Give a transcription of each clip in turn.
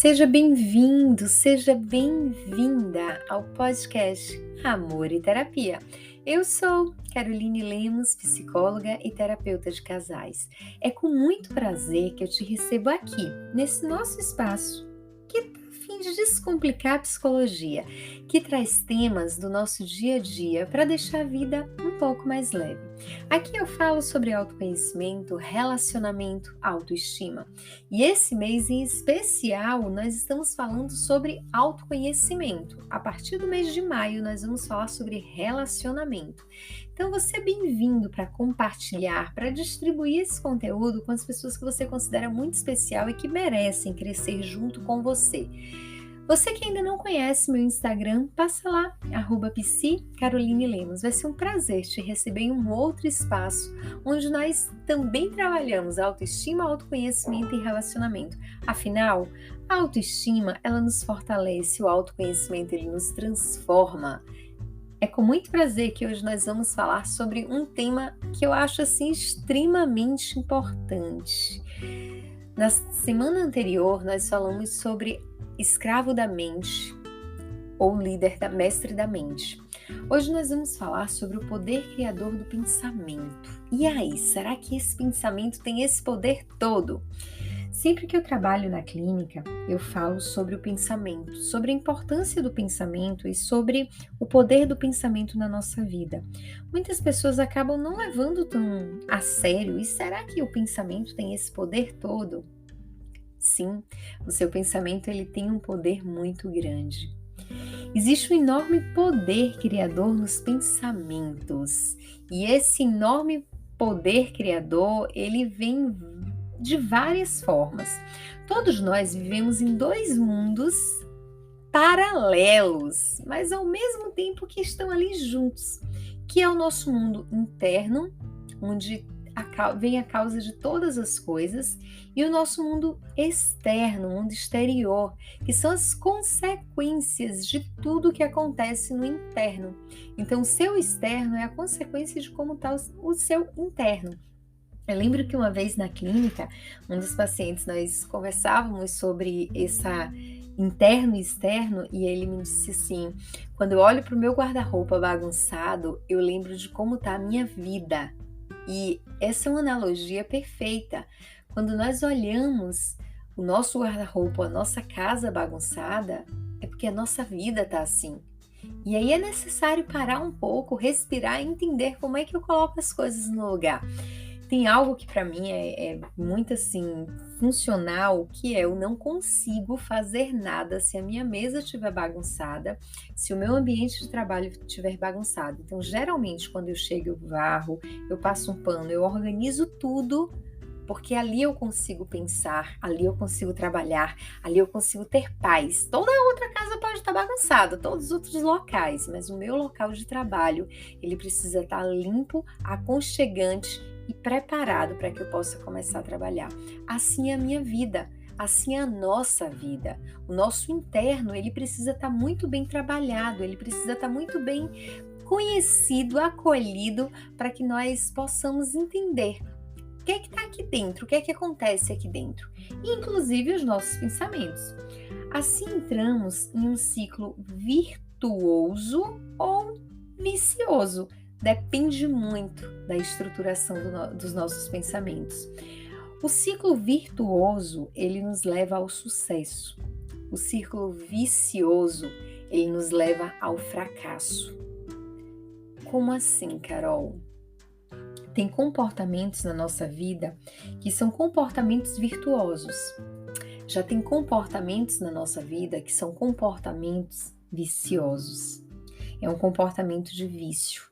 Seja bem-vindo, seja bem-vinda ao podcast Amor e Terapia. Eu sou Caroline Lemos, psicóloga e terapeuta de casais. É com muito prazer que eu te recebo aqui, nesse nosso espaço, que tá a fim de descomplicar a psicologia, que traz temas do nosso dia a dia para deixar a vida um pouco mais leve. Aqui eu falo sobre autoconhecimento, relacionamento, autoestima. E esse mês em especial, nós estamos falando sobre autoconhecimento. A partir do mês de maio, nós vamos falar sobre relacionamento. Então, você é bem-vindo para compartilhar, para distribuir esse conteúdo com as pessoas que você considera muito especial e que merecem crescer junto com você. Você que ainda não conhece meu Instagram, passa lá, @psicarolinelemos. Vai ser um prazer te receber em um outro espaço, onde nós também trabalhamos autoestima, autoconhecimento e relacionamento. Afinal, a autoestima, ela nos fortalece, o autoconhecimento, ele nos transforma. É com muito prazer que hoje nós vamos falar sobre um tema que eu acho assim extremamente importante. Na semana anterior, nós falamos sobre escravo da mente ou mestre da mente. Hoje nós vamos falar sobre o poder criador do pensamento. E aí, será que esse pensamento tem esse poder todo? Sempre que eu trabalho na clínica, eu falo sobre o pensamento, sobre a importância do pensamento e sobre o poder do pensamento na nossa vida. Muitas pessoas acabam não levando tão a sério. E será que o pensamento tem esse poder todo? Sim, o seu pensamento ele tem um poder muito grande. Existe um enorme poder criador nos pensamentos. E esse enorme poder criador, ele vem de várias formas. Todos nós vivemos em dois mundos paralelos, mas ao mesmo tempo que estão ali juntos, que é o nosso mundo interno, onde vem a causa de todas as coisas, e o nosso mundo externo, o mundo exterior, que são as consequências de tudo que acontece no interno. Então, o seu externo é a consequência de como está o seu interno. Eu lembro que uma vez na clínica, um dos pacientes, nós conversávamos sobre essa interno e externo, e ele me disse assim: quando eu olho para o meu guarda-roupa bagunçado, eu lembro de como está a minha vida. E essa é uma analogia perfeita. Quando nós olhamos o nosso guarda-roupa, a nossa casa bagunçada, é porque a nossa vida está assim. E aí é necessário parar um pouco, respirar e entender como é que eu coloco as coisas no lugar. Tem algo que para mim é muito assim funcional, que é eu não consigo fazer nada se a minha mesa estiver bagunçada, se o meu ambiente de trabalho estiver bagunçado. Então, geralmente, quando eu chego, eu varro, eu passo um pano, eu organizo tudo, porque ali eu consigo pensar, ali eu consigo trabalhar, ali eu consigo ter paz. Toda outra casa pode estar bagunçada, todos os outros locais, mas o meu local de trabalho, ele precisa estar limpo, aconchegante e preparado para que eu possa começar a trabalhar. Assim é a minha vida, assim é a nossa vida. O nosso interno, ele precisa estar muito bem trabalhado, ele precisa estar muito bem conhecido, acolhido, para que nós possamos entender o que é que está aqui dentro, o que é que acontece aqui dentro, inclusive os nossos pensamentos. Assim entramos em um ciclo virtuoso ou vicioso. Depende muito da estruturação dos nossos pensamentos. O ciclo virtuoso, ele nos leva ao sucesso. O ciclo vicioso, ele nos leva ao fracasso. Como assim, Carol? Tem comportamentos na nossa vida que são comportamentos virtuosos. Já tem comportamentos na nossa vida que são comportamentos viciosos. É um comportamento de vício.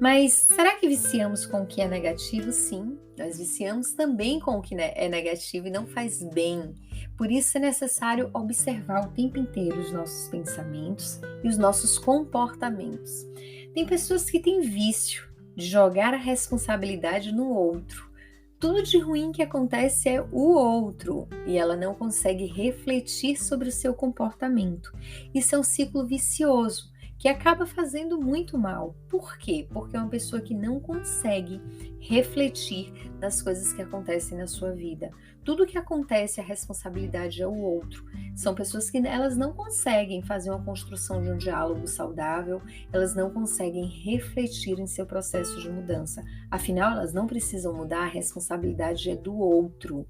Mas será que viciamos com o que é negativo? Sim, nós viciamos também com o que é negativo e não faz bem. Por isso é necessário observar o tempo inteiro os nossos pensamentos e os nossos comportamentos. Tem pessoas que têm vício de jogar a responsabilidade no outro. Tudo de ruim que acontece é o outro e ela não consegue refletir sobre o seu comportamento. Isso é um ciclo vicioso que acaba fazendo muito mal. Por quê? Porque é uma pessoa que não consegue refletir nas coisas que acontecem na sua vida. Tudo que acontece, a responsabilidade é o outro. São pessoas que elas não conseguem fazer uma construção de um diálogo saudável, elas não conseguem refletir em seu processo de mudança. Afinal, elas não precisam mudar, a responsabilidade é do outro.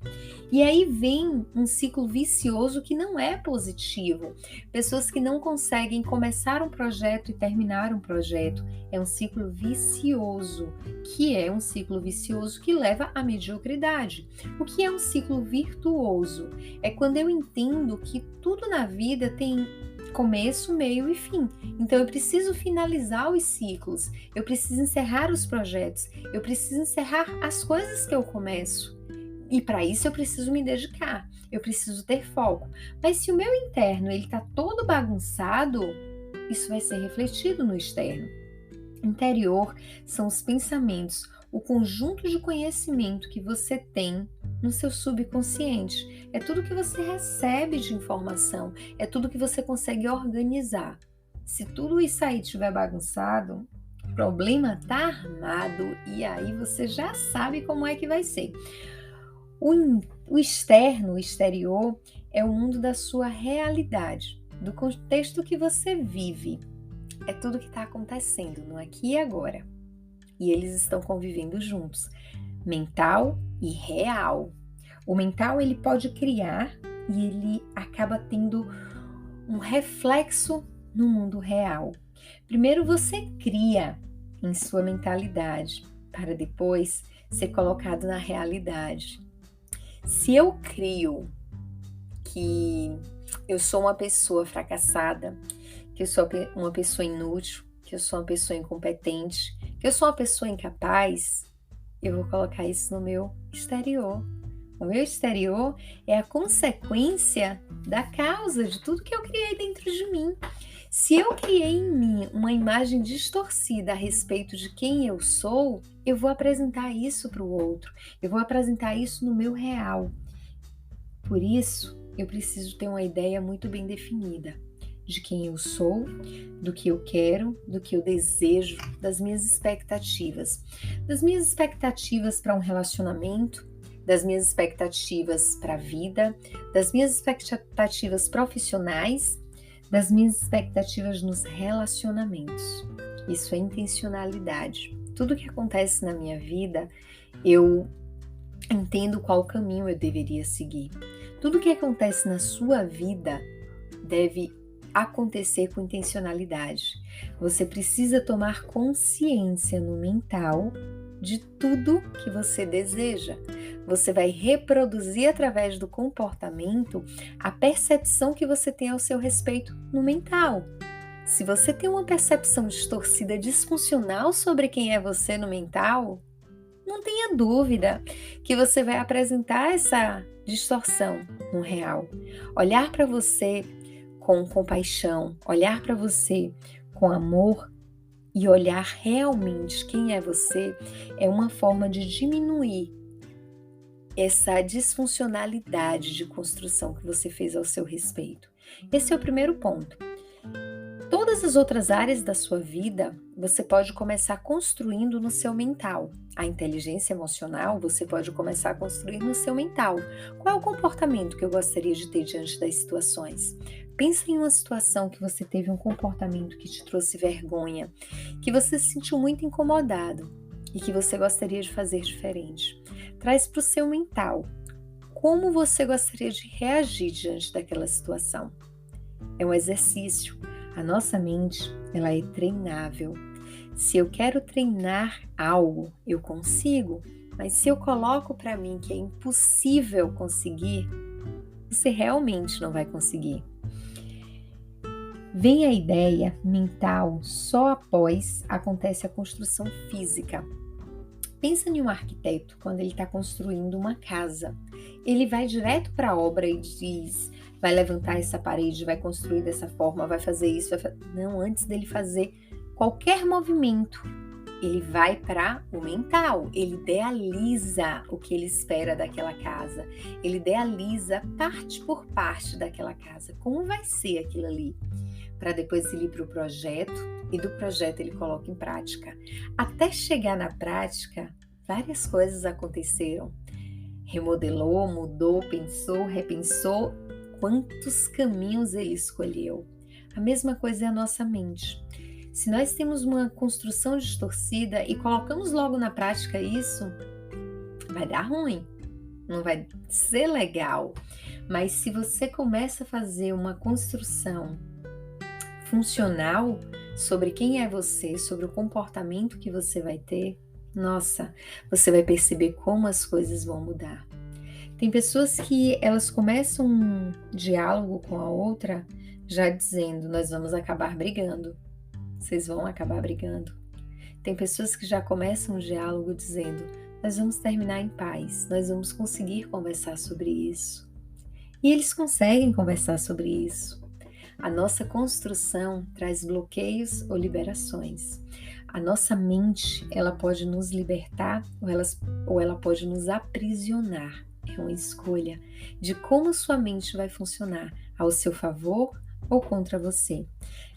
E aí vem um ciclo vicioso que não é positivo. Pessoas que não conseguem começar um projeto e terminar um projeto. É um ciclo vicioso, que é um ciclo vicioso que leva à mediocridade. O que é um ciclo virtuoso? É quando eu entendo que tudo na vida tem começo, meio e fim. Então eu preciso finalizar os ciclos, eu preciso encerrar os projetos, eu preciso encerrar as coisas que eu começo. E para isso eu preciso me dedicar, eu preciso ter foco. Mas se o meu interno ele está todo bagunçado, isso vai ser refletido no externo. Interior são os pensamentos, o conjunto de conhecimento que você tem no seu subconsciente. É tudo que você recebe de informação, é tudo que você consegue organizar. Se tudo isso aí estiver bagunçado, o problema está armado e aí você já sabe como é que vai ser. O externo, o exterior, é o mundo da sua realidade, do contexto que você vive. É tudo que está acontecendo no aqui e agora. E eles estão convivendo juntos, mental e real. O mental ele pode criar e ele acaba tendo um reflexo no mundo real. Primeiro você cria em sua mentalidade, para depois ser colocado na realidade. Se eu crio que eu sou uma pessoa fracassada, que eu sou uma pessoa inútil, que eu sou uma pessoa incompetente, que eu sou uma pessoa incapaz, eu vou colocar isso no meu exterior. O meu exterior é a consequência da causa de tudo que eu criei dentro de mim. Se eu criei em mim uma imagem distorcida a respeito de quem eu sou, eu vou apresentar isso para o outro, eu vou apresentar isso no meu real. Por isso, eu preciso ter uma ideia muito bem definida de quem eu sou, do que eu quero, do que eu desejo, das minhas expectativas. Das minhas expectativas para um relacionamento, das minhas expectativas para a vida, das minhas expectativas profissionais, das minhas expectativas nos relacionamentos. Isso é intencionalidade. Tudo que acontece na minha vida, eu entendo qual caminho eu deveria seguir. Tudo que acontece na sua vida deve acontecer com intencionalidade. Você precisa tomar consciência no mental de tudo que você deseja. Você vai reproduzir através do comportamento a percepção que você tem ao seu respeito no mental. Se você tem uma percepção distorcida, disfuncional sobre quem é você no mental, não tenha dúvida que você vai apresentar essa distorção no real. Olhar para você com compaixão, olhar para você com amor e olhar realmente quem é você é uma forma de diminuir essa disfuncionalidade de construção que você fez ao seu respeito. Esse é o primeiro ponto. Todas as outras áreas da sua vida, você pode começar construindo no seu mental. A inteligência emocional, você pode começar a construir no seu mental. Qual é o comportamento que eu gostaria de ter diante das situações? Pensa em uma situação que você teve um comportamento que te trouxe vergonha, que você se sentiu muito incomodado e que você gostaria de fazer diferente. Traz para o seu mental como você gostaria de reagir diante daquela situação. É um exercício. A nossa mente, ela é treinável. Se eu quero treinar algo, eu consigo, mas se eu coloco para mim que é impossível conseguir, você realmente não vai conseguir. Vem a ideia mental só após acontece a construção física. Pensa em um arquiteto quando ele está construindo uma casa. Ele vai direto para a obra e diz, vai levantar essa parede, vai construir dessa forma, vai fazer isso. Não, antes dele fazer qualquer movimento, ele vai para o mental, ele idealiza o que ele espera daquela casa, ele idealiza parte por parte daquela casa, como vai ser aquilo ali. para depois ele ir para o projeto e do projeto ele coloca em prática. Até chegar na prática, várias coisas aconteceram. Remodelou, mudou, pensou, repensou. Quantos caminhos ele escolheu? A mesma coisa é a nossa mente. Se nós temos uma construção distorcida e colocamos logo na prática isso, vai dar ruim, não vai ser legal. Mas se você começa a fazer uma construção funcional sobre quem é você, sobre o comportamento que você vai ter, nossa, você vai perceber como as coisas vão mudar. Tem pessoas que elas começam um diálogo com a outra já dizendo, nós vamos acabar brigando, vocês vão acabar brigando. Tem pessoas que já começam um diálogo dizendo, nós vamos terminar em paz, nós vamos conseguir conversar sobre isso. E eles conseguem conversar sobre isso. A nossa construção traz bloqueios ou liberações. A nossa mente, ela pode nos libertar ou ela pode nos aprisionar. É uma escolha de como sua mente vai funcionar, ao seu favor ou contra você.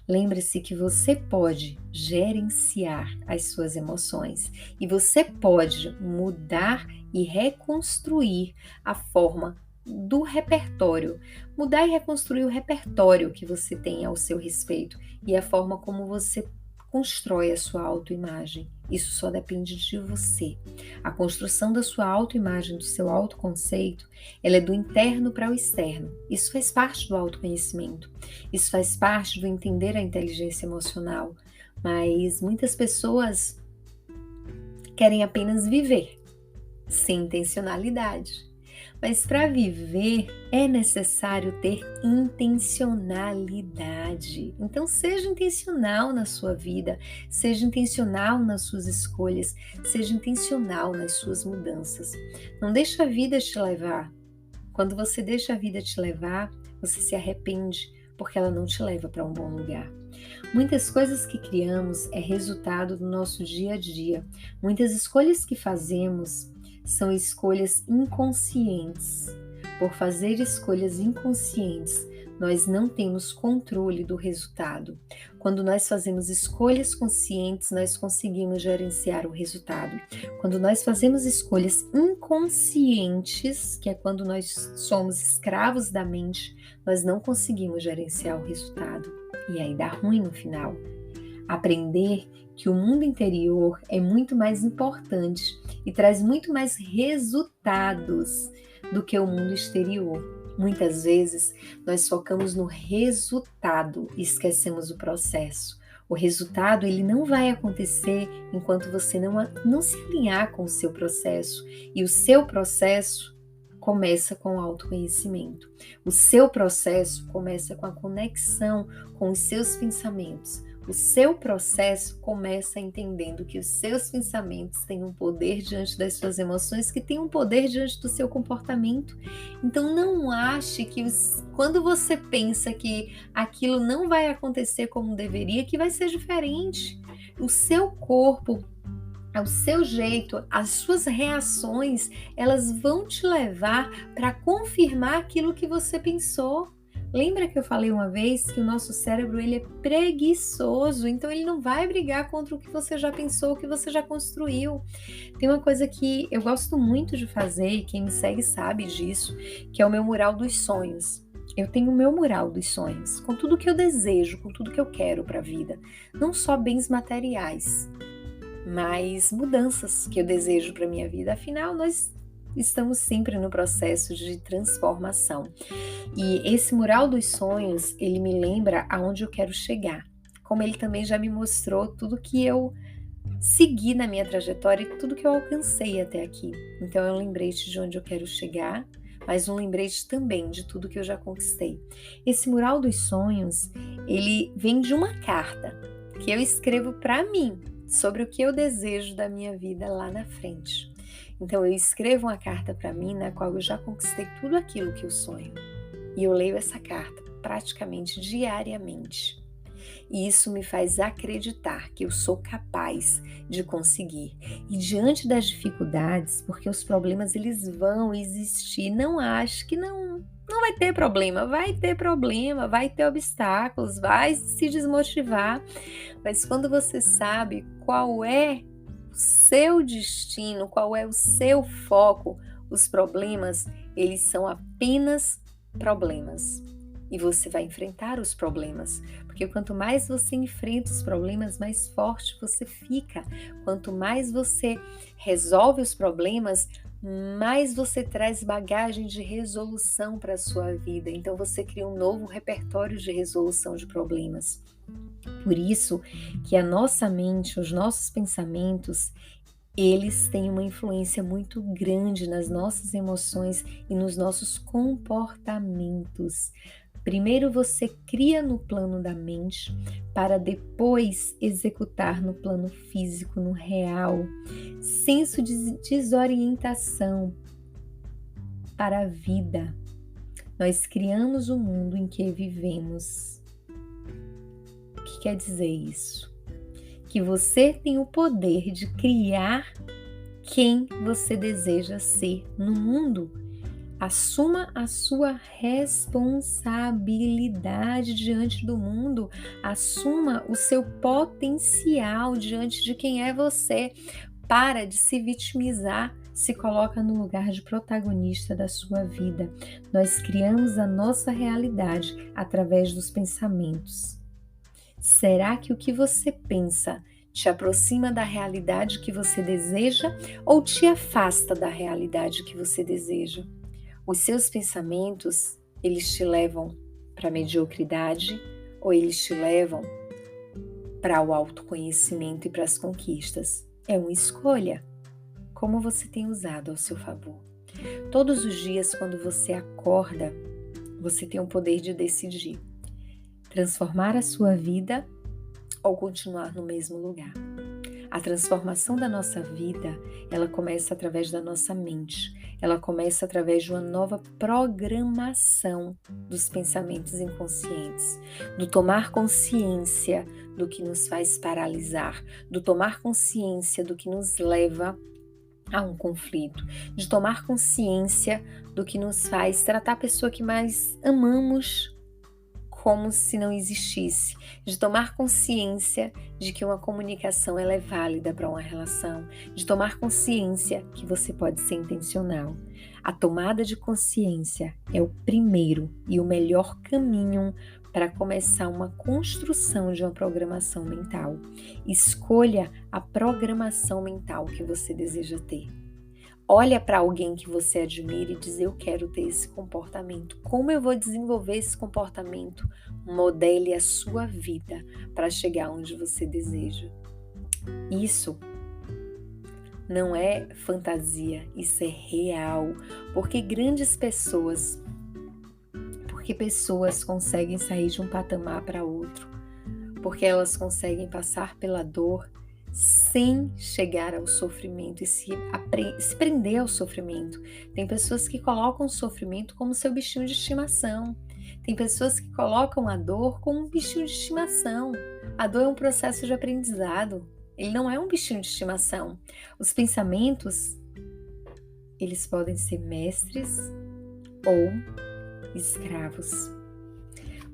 Lembre-se que você pode gerenciar as suas emoções e você pode mudar e reconstruir a forma do repertório, mudar e reconstruir o repertório que você tem ao seu respeito e a forma como você constrói a sua autoimagem. Isso só depende de você. A construção da sua autoimagem, do seu autoconceito, ela é do interno para o externo. Isso faz parte do autoconhecimento. Isso faz parte do entender a inteligência emocional. Mas muitas pessoas querem apenas viver, sem intencionalidade. Mas para viver é necessário ter intencionalidade. Então seja intencional na sua vida, seja intencional nas suas escolhas, seja intencional nas suas mudanças. Não deixa a vida te levar. Quando você deixa a vida te levar, você se arrepende, porque ela não te leva para um bom lugar. Muitas coisas que criamos é resultado do nosso dia a dia. Muitas escolhas que fazemos são escolhas inconscientes. Por fazer escolhas inconscientes, nós não temos controle do resultado. Quando nós fazemos escolhas conscientes, nós conseguimos gerenciar o resultado. Quando nós fazemos escolhas inconscientes, que é quando nós somos escravos da mente, nós não conseguimos gerenciar o resultado. E aí dá ruim no final. Aprender que o mundo interior é muito mais importante e traz muito mais resultados do que o mundo exterior. Muitas vezes nós focamos no resultado e esquecemos o processo. O resultado ele não vai acontecer enquanto você não se alinhar com o seu processo. E o seu processo começa com o autoconhecimento. O seu processo começa com a conexão com os seus pensamentos. O seu processo começa entendendo que os seus pensamentos têm um poder diante das suas emoções, que têm um poder diante do seu comportamento. Então não ache que quando você pensa que aquilo não vai acontecer como deveria, que vai ser diferente. O seu corpo, o seu jeito, as suas reações, elas vão te levar para confirmar aquilo que você pensou. Lembra que eu falei uma vez que o nosso cérebro ele é preguiçoso, então ele não vai brigar contra o que você já pensou, o que você já construiu. Tem uma coisa que eu gosto muito de fazer, e quem me segue sabe disso, que é o meu mural dos sonhos. Eu tenho o meu mural dos sonhos, com tudo que eu desejo, com tudo que eu quero para a vida. Não só bens materiais, mas mudanças que eu desejo para a minha vida. Afinal, nós estamos sempre no processo de transformação. E esse mural dos sonhos, ele me lembra aonde eu quero chegar. Como ele também já me mostrou tudo que eu segui na minha trajetória e tudo que eu alcancei até aqui. Então é um lembrete de onde eu quero chegar, mas um lembrete também de tudo que eu já conquistei. Esse mural dos sonhos, ele vem de uma carta que eu escrevo para mim, sobre o que eu desejo da minha vida lá na frente. Então eu escrevo uma carta para mim na qual eu já conquistei tudo aquilo que eu sonho. E eu leio essa carta praticamente diariamente. E isso me faz acreditar que eu sou capaz de conseguir. E diante das dificuldades, porque os problemas eles vão existir, não acho que não Não vai ter problema, vai ter obstáculos, vai se desmotivar, mas quando você sabe qual é o seu destino, qual é o seu foco, os problemas, eles são apenas problemas. E você vai enfrentar os problemas, porque quanto mais você enfrenta os problemas, mais forte você fica. Quanto mais você resolve os problemas, mais você traz bagagem de resolução para a sua vida. Então você cria um novo repertório de resolução de problemas. Por isso que a nossa mente, os nossos pensamentos, eles têm uma influência muito grande nas nossas emoções e nos nossos comportamentos. Primeiro você cria no plano da mente, para depois executar no plano físico, no real. Senso de desorientação para a vida. Nós criamos o mundo em que vivemos. O que quer dizer isso? Que você tem o poder de criar quem você deseja ser no mundo. Assuma a sua responsabilidade diante do mundo, assuma o seu potencial diante de quem é você. Para de se vitimizar, se coloca no lugar de protagonista da sua vida. Nós criamos a nossa realidade através dos pensamentos. Será que o que você pensa te aproxima da realidade que você deseja ou te afasta da realidade que você deseja? Os seus pensamentos, eles te levam para a mediocridade ou eles te levam para o autoconhecimento e para as conquistas? É uma escolha. Como você tem usado ao seu favor? Todos os dias, quando você acorda, você tem o poder de decidir transformar a sua vida ou continuar no mesmo lugar. A transformação da nossa vida, ela começa através da nossa mente. Ela começa através de uma nova programação dos pensamentos inconscientes, do tomar consciência do que nos faz paralisar, do tomar consciência do que nos leva a um conflito, de tomar consciência do que nos faz tratar a pessoa que mais amamos como se não existisse, de tomar consciência de que uma comunicação ela é válida para uma relação, de tomar consciência que você pode ser intencional. A tomada de consciência é o primeiro e o melhor caminho para começar uma construção de uma programação mental. Escolha a programação mental que você deseja ter. Olha para alguém que você admira e diz: eu quero ter esse comportamento. Como eu vou desenvolver esse comportamento? Modele a sua vida para chegar onde você deseja. Isso não é fantasia, isso é real. Porque pessoas conseguem sair de um patamar para outro. Porque elas conseguem passar pela dor sem chegar ao sofrimento e se prender ao sofrimento. Tem pessoas que colocam o sofrimento como seu bichinho de estimação. Tem pessoas que colocam a dor como um bichinho de estimação. A dor é um processo de aprendizado. Ele não é um bichinho de estimação. Os pensamentos, eles podem ser mestres ou escravos.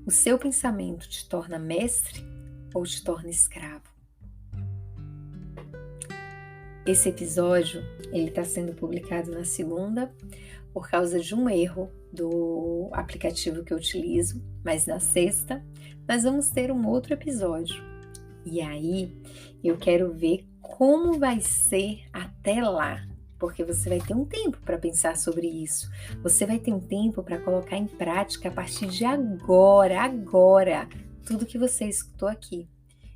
O seu pensamento te torna mestre ou te torna escravo? Esse episódio, ele está sendo publicado na segunda por causa de um erro do aplicativo que eu utilizo, mas na sexta nós vamos ter um outro episódio. E aí eu quero ver como vai ser até lá, porque você vai ter um tempo para pensar sobre isso. Você vai ter um tempo para colocar em prática a partir de agora, tudo que você escutou aqui.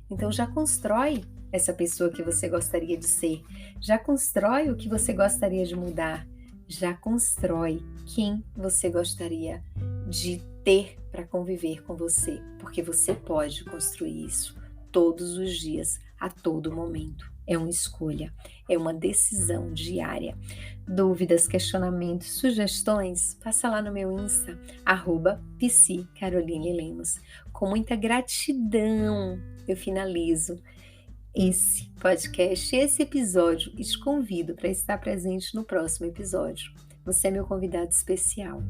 Então já constrói essa pessoa que você gostaria de ser, já constrói o que você gostaria de mudar, já constrói quem você gostaria de ter para conviver com você, porque você pode construir isso todos os dias, a todo momento. É uma escolha, é uma decisão diária. Dúvidas, questionamentos, sugestões? Passa lá no meu Insta, @psicarolinelemos. Com muita gratidão, eu finalizo esse podcast, esse episódio, e te convido para estar presente no próximo episódio. Você é meu convidado especial.